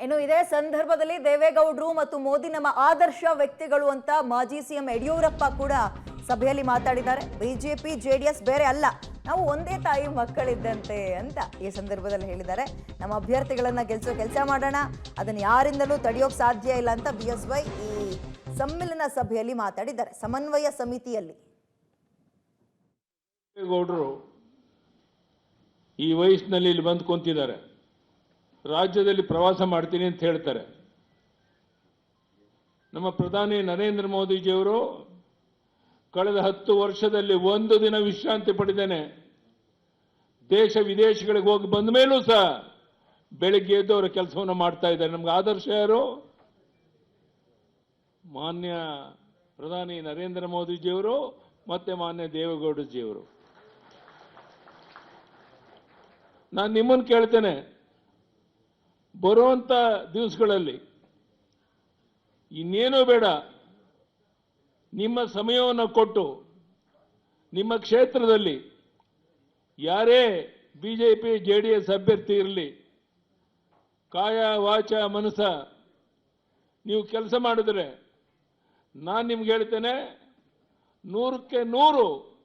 ಇನ್ನು ಇದೇ ಸಂದರ್ಭದಲ್ಲಿ ದೇವೇಗೌಡರು ಮತ್ತು ಮೋದಿ ನಮ್ಮ ಆದರ್ಶ ವ್ಯಕ್ತಿಗಳು ಅಂತ ಮಾಜಿ ಸಿಎಂ ಯಡಿಯೂರಪ್ಪ ಕೂಡ ಸಭೆಯಲ್ಲಿ ಮಾತಾಡಿದ್ದಾರೆ. ಬಿಜೆಪಿ ಜೆಡಿಎಸ್ ಬೇರೆ ಅಲ್ಲ, ನಾವು ಒಂದೇ ತಾಯಿ ಮಕ್ಕಳಿದ್ದಂತೆ ಅಂತ ಈ ಸಂದರ್ಭದಲ್ಲಿ ಹೇಳಿದ್ದಾರೆ. ನಮ್ಮ ಅಭ್ಯರ್ಥಿಗಳನ್ನ ಗೆಲ್ಲಿಸೋ ಕೆಲಸ ಮಾಡೋಣ, ಅದನ್ನು ಯಾರಿಂದಲೂ ತಡೆಯೋಕೆ ಸಾಧ್ಯ ಇಲ್ಲ ಅಂತ BSY ಈ ಸಮ್ಮಿಲನ ಸಭೆಯಲ್ಲಿ ಮಾತಾಡಿದ್ದಾರೆ, ಸಮನ್ವಯ ಸಮಿತಿಯಲ್ಲಿ. ದೇವೇಗೌಡರು ಈ ವಯಸ್ಸಿನಲ್ಲಿ ಇಲ್ಲಿ ಬಂದು ಕುಂತಿದ್ದಾರೆ, ರಾಜ್ಯದಲ್ಲಿ ಪ್ರವಾಸ ಮಾಡ್ತೀನಿ ಅಂತ ಹೇಳ್ತಾರೆ. ನಮ್ಮ ಪ್ರಧಾನಿ ನರೇಂದ್ರ ಮೋದಿಜಿಯವರು ಕಳೆದ 10 ವರ್ಷದಲ್ಲಿ ಒಂದು ದಿನ ವಿಶ್ರಾಂತಿ ಪಡೆದೇನೆ ದೇಶ ವಿದೇಶಗಳಿಗೆ ಹೋಗಿ ಬಂದ ಮೇಲೂ ಸಹ ಬೆಳಿಗ್ಗೆ ಎದ್ದು ಅವರ ಕೆಲಸವನ್ನು ಮಾಡ್ತಾ ಇದ್ದಾರೆ. ನಮ್ಗೆ ಆದರ್ಶ ಯಾರು? ಮಾನ್ಯ ಪ್ರಧಾನಿ ನರೇಂದ್ರ ಮೋದಿಜಿಯವರು ಮತ್ತೆ ಮಾನ್ಯ ದೇವೇಗೌಡಜಿಯವರು. ನಾನು ನಿಮ್ಮನ್ನು ಕೇಳ್ತೇನೆ, ಬರುವಂತ ದಿವಸಗಳಲ್ಲಿ ಇನ್ನೇನೂ ಬೇಡ, ನಿಮ್ಮ ಸಮಯವನ್ನು ಕೊಟ್ಟು ನಿಮ್ಮ ಕ್ಷೇತ್ರದಲ್ಲಿ ಯಾರೇ ಬಿಜೆಪಿ ಜೆಡಿಎಸ್ ಅಭ್ಯರ್ಥಿ ಇರಲಿ, ಕಾಯ ವಾಚ ಮನಸ ನೀವು ಕೆಲಸ ಮಾಡಿದ್ರೆ ನಾನು ನಿಮ್ಗೆ ಹೇಳ್ತೇನೆ, 100ಕ್ಕೆ 100